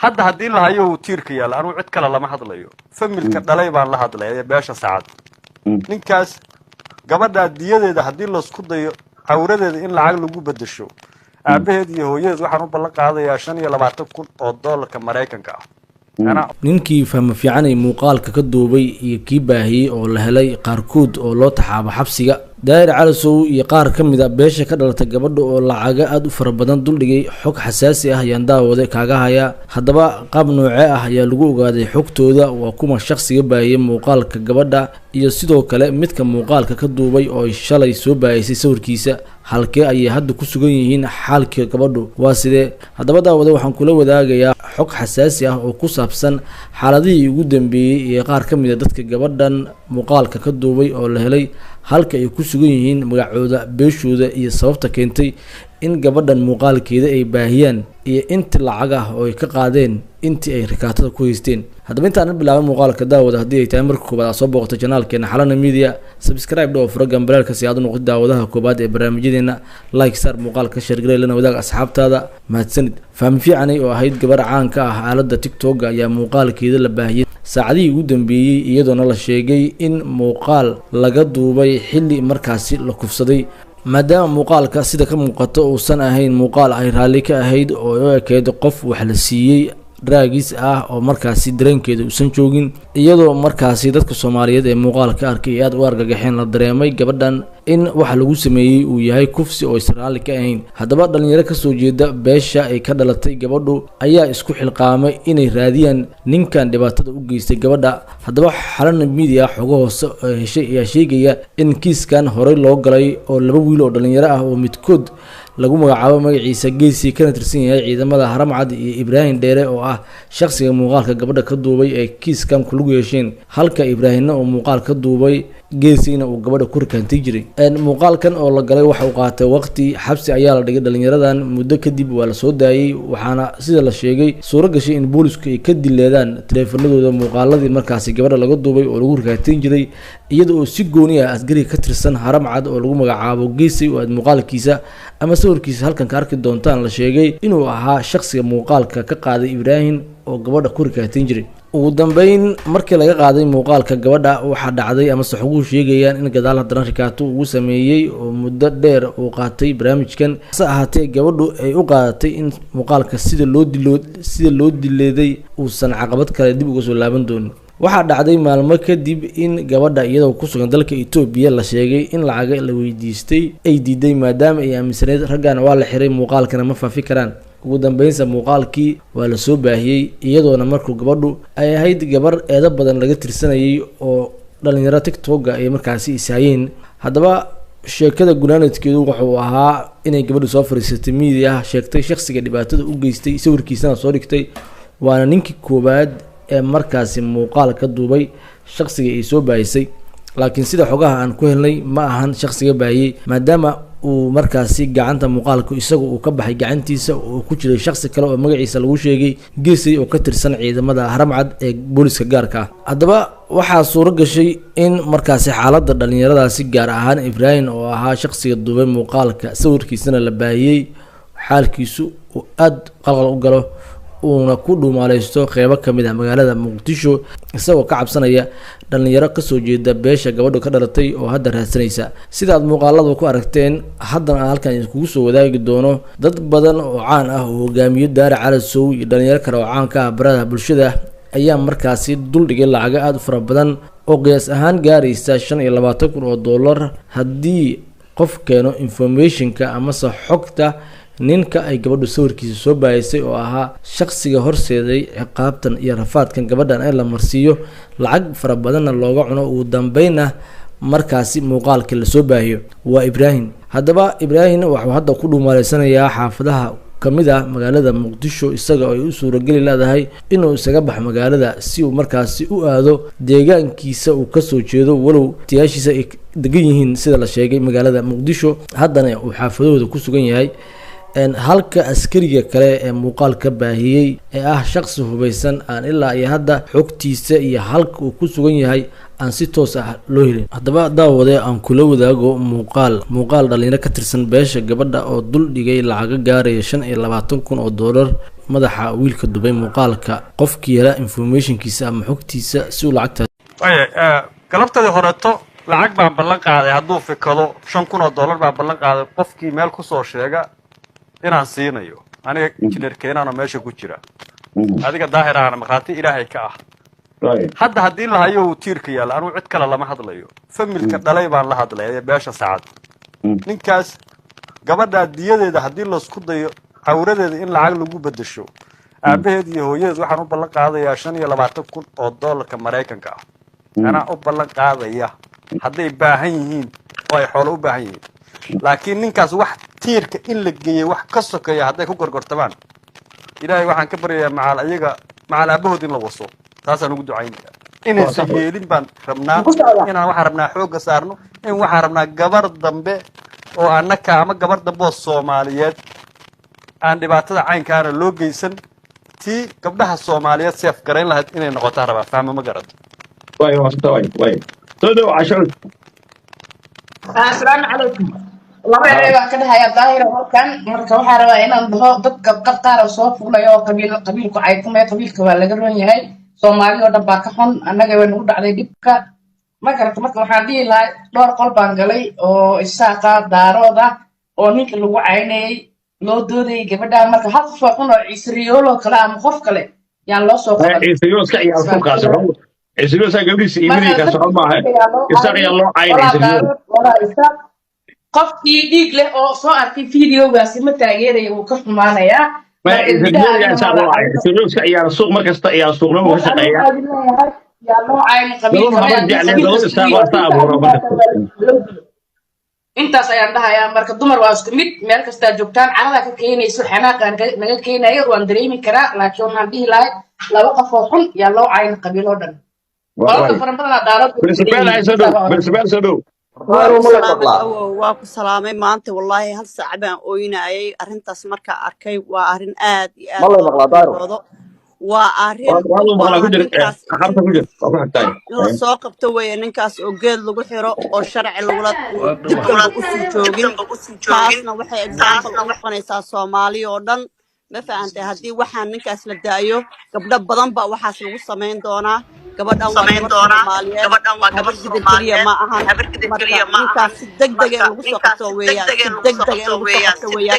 hadda haddii la hayo uu tiirka yaala anuu cid kale lama hadlayo familka dhalay baan la hadlaya beesha saacad ninkaas gabadha diyadeeda haddii laisku dayo cawradeeda in lacag lagu bedesho aabaheed iyo hooyadeed waxaan u ballan qaadayaa 25,000 oo doolarka Mareykanka ah ninkii fahma fiican ay muuqaalka ka duubay iyo kii baahiyay oo la helay qaarkood oo loo taxaabo xabsiga daahir calasow iyo qaar ka mid ah beesha ka dhalatay gabadha oo lacaga aad u fara badan duldhigay xog xasaasi ah ayaan daawada kaaga haya haddaba qaab noocee ah ayaa lagu ogaaday xogtooda waa kuma shakhsiga baahiyay muuqaalka gabadha iyo sidoo kale midka muuqaalka ka duubay oo shalay soo baahiyay sawirkiisa halkee ayay hadda ku sugan yihiin xaalka gabadhu waa sidee haddaba daawada waxaan kula wadaagayaa xog xasaasi ah oo ku saabsan xaaladihii ugu dambeeyay ee qaar ka mid ah dadka gabadhan muuqaalka ka duubay oo la helay halka ay ku sugan yihiin magacooda beeshooda iyo sababta keentay in gabadhan muuqaalkeeda ay baahiyaan iyo inta lacag ah oo ay ka qaadeen intii ay rikaatada ku haysteen haddaba intaan bilaabay muuqaalka daawada haddii ay tahay marka koobaad aad soo booqato channelkeena Xalana Media subscribe dhoo furo gambalaalka si aad u noqoto daawadaha koobaad ee barnaamijyadeena like sar muuqaalka share gareey lana wadaag asxaabtaada mahadsanid fahmi fiicanay oo ahayd gabar caan ka ah aaladda TikTok ayaa muuqaalkeeda la baahiyay saacadihii ugu dambeeyay iyadoo la sheegay in muuqaal laga duubay xilli markaasi la kufsaday maadaama muuqaalka sida ka muuqato uusan ahayn muuqaal ay raali ka ahayd oo u ekeed qof wax la siiyay raagis ah oo markaasi dareenkeeda uusan joogin iyadoo markaasi dadka Soomaaliyeed ee muuqaalka arkay aad u argagaxeen la dareemay gabadhan in waxa lagu sameeyay uu yahay kufsi oo Israa'iil ka ahayn haddaba dhalinyaro ka soo jeeda beesha ay ka dhalatay gabadhu ayaa isku xilqaamay inay raadiyaan ninkan dhibaatada u geystay gabadha haddaba Xalana Media xogo hoose heshay ayaa sheegaya in kiiskan hore loo galay oo laba wiil oo dhalinyaro ah oo midkood lagu magacaabo magaciisa geesi kana tirsan yahay ciidamada Haramcad iyo Ibrahim Dheere oo ah shakhsiga muuqaalka gabadha ka duubay ee kiiskan ku lug yeesheen halka Ibrahimna oo muuqaal ka duubay geesina uu gabadha ku rikantay jiray muuqaalkan oo la galay waxa uu qaatay waqti xabsi ayaa la dhigay dhalinyaradan muddo kadib waa la soo daayay waxaana sida la sheegay suuro gashay in boolisku ay ka dileedaan taleefanadooda muuqaaladii markaasi gabadha laga duubay oo lagu rikantay jiray iyadoo si gooni ah asgariga ka tirsan Haramcad oo lagu magacaabo geesi oo muuqaalkiisa ama sawirkiisa halkan ka arki doontaan la sheegay inuu ahaa shakhsiga muuqaalka ka qaaday Ibrahim oo gabadha ku rikantay jiray ugu dambeyn markii laga qaaday muuqaalka gabadha waxa dhacday ama saxugu sheegayaan in gadaal haddana rikaato uu sameeyay oo muddo dheer uu qaatay barnaamijkan saxaatay gabadhu ay u qaadatay in muuqaalka sida loo dileeday uusan caqabad kale dib uga soo laaban doonin waxa dhacday maalmo kadib in gabadha iyadoo ku sugan dalka Itoobiya la sheegay in lacag la weydiistay ay diiday maadaama ay aaminsaneed raggan waa la xiray muuqaalkana ma faafi karaan ugu dambeynsa muuqaalkii waa la soo baahiyay iyadoona markuu gabadhu ay ahayd gabar eeda badan laga tirsanayay oo dhalinyaro TikTok ay markaasi isaayeen haddaba sheekada gunaanadkeedu wuxuu ahaa inay gabadhu soo fariisatay media sheegtay shakhsiga dhibaatada u geystay sawirkiisana soo dhigtay waana ninkii koobaad ee markaasi muuqaal ka duubay shakhsiga ay soo baahisay laakiin sida xogaha aan ku helnay ma ahan shakhsiga baahiyay maadaama uu markaasi gacanta muuqaalku isagu uu ka baxay gacantiisa oo ku jiray shakhsi kale oo magaciisa lagu sheegay geesi oo ka tirsan ciidamada Haramcad ee booliska gaarka haddaba waxaa suuro gashay in markaasi xaaladda dhalinyaradaasi gaar ahaan Ibrahim oo ahaa shakhsiga duubay muuqaalka sawirkiisana la baahiyay xaalkiisu uu aad qalqal u galo uuna ku dhuumaaleysto qeybo ka mid ah magaalada Muqdisho isagoo ka cabsanaya dhalinyaro ka soo jeeda beesha gabadhu ka dhalatay oo hadda raadsanaysa sida aad muuqaalada ku aragteen haddana halkan idinku soo wadaagi doono dad badan oo caan ah oo hogaamiyo Daahir Calasow iyo dhalinyaro kale oo caan ka ah baraha bulshada ayaa markaasi duldhigay lacag aad u fara badan oo qiyaas ahaan gaaraysa 25,000 oo dollar haddii qof keeno informationka ama xogta ninka ay gabadhu sawirkiisa soo baahisay oo ahaa shakhsiga horseeday ciqaabtan iyo rafaadkan gabadhan ay la marsiiyo lacag fara badanna looga cuno ugu dambeynna markaasi muuqaalkii la soo baahiyo waa Ibrahim haddaba Ibrahim wuxuu hadda ku dhuumaaleysanayaa xaafadaha kamid ah magaalada Muqdisho isaga oo ay u suuragali leedahay inuu isaga bax magaalada si uu markaasi u aado deegaankiisa uu ka soo jeedo walow tiyaashiisa ay degan yihiin sida la sheegay magaalada Muqdisho haddana uu xaafadooda ku sugan yahay halka askariga kale ee muuqaalka baahiyay ee ah shakhsi hubeysan aan ilaa iyo hadda xogtiisa iyo halka uu ku sugan yahay aan si toos ah loo helin haddaba daawade aan kula wadaago muuqaal dhalinyaro ka tirsan beesha gabadha oo dul dhigay lacag gaaraya 25,000 oo dollar madaxa wiilka dubay muuqaalka qofkii yara informationkiisa ama xogtiisa si uu lacagtaas galabtadii horeeto lacag baan ballan qaaday hadduu fikado $5,000 baan ballan qaaday qofkii meel kusoo sheega inaan siinayo aniga injineer keenaano meesha ku jira adiga daahir ahna markhaati ilaahay ka ah hadda haddii la hayo uu tiirka yaalla anuu cid kale lama hadlayo familka dhalay baan la hadlaya beesha sacad ninkaas gabadhaa diyadeeda haddii laisku dayo cawradeeda in lacag lagu bedesho aabaheed iyo hooyadeed waxaan u ballan qaadayaa $25,000 Maraykanka ah anaa u ballan qaadaya hadday baahan yihiin oo ay xoolo u baahan yihiin laakiin ninkaas wax tiirka in la geeyay wax ka sokeeya hadday ku gorgortamaan ilaahay waxaan ka baryayaa macal aabahood in la waso taasaan ugu ducaynaya inaysan yeelin baan rabnaa inaan waxaan rabnaa xoogga saarno in waxaan rabnaa gabar dambe oo annaka ama gabar dambe oo Soomaaliyeed aan dhibaatada caynkaana loo geysan tii gabdhaha Soomaaliyeed seef garayn lahayd inay noqotaan rabaa fahmo ma garad way soo عشان السلام عليكم laba eray baan ka dhahayaa daahira halkan marka waxaan rabaa inaan dhaho dadka qaar oo soo fuulayo qabiilku ay ku mee qabiilka waa laga roon yahay Soomaali oo dhan baa ka xun annaga way nagu dhacday dhibka ma garata marka waxaan dhihi lahaa dhowr qol baan galay oo isaaqa daarooda oo ninka lagu caynayay loo doodayay gabadha marka hal qof oo xun oo Israa'iil oo kale ama qof kale yaan loo soo qaban Israa'iil ka ciyaar ku kaasoo Israa'iil sa gabdhiisa iimiriga ka soo maahay Israa'iil loo caynay Israa'iil qofkii dhiig leh oo soo arkay fiidiyogaasi ma taageerayo uu ka xumaanayaa Israa'iil ka ciyaar suuq markasta ayaa suuqna uga shaqeeya yaa loo caynay intaas ayaan dhahayaa marka dumar waa isku mid meel kastaa joogtaan carada ka keenayso xanaaqaan naga keenayo waan dareemi karaa laakiin waxaan dhihi lahay laba qof oo xun yaa loo caynay qabiil oo dhan waa ku salaamay maanta wallaahi hal saac baan ooynayay arrintaas markaa arkay waa arrin aad iyo aad waa arrin in la soo qabto weeye ninkaas oo geed lagu xiro oo sharci dib dambe usii joogin taasna waxay example u noqonaysaa Soomaali oo dhan ma fahantay haddii waxaan ninkaas la daayo gabdho badan baa waxaas lagu samayn doonaa gabadhan waa gabar Soomaaliyeed ma ahan ninkaas si degdeg ah lagu soo qabto weeyaan si degdeg ah lagu soo qabto weeyaan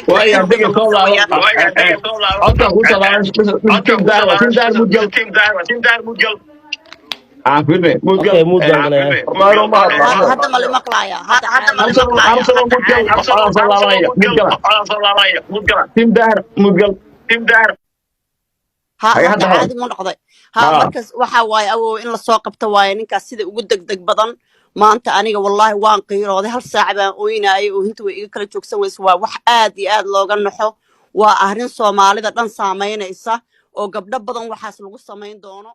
hadda ma la maqlaaya hadda caadi ma noqday markaas waxa waaye awow in la soo qabto waaye ninkaas sida ugu degdeg badan maanta aniga wallaahi waan qiirooday hal saac baan ooynaayay oo inta way iga kala joogsan weyso waa wax aad iyo aad looga naxo waa arrin Soomaalida dhan saameynaysa oo gabdho badan waxaas lagu samayn doono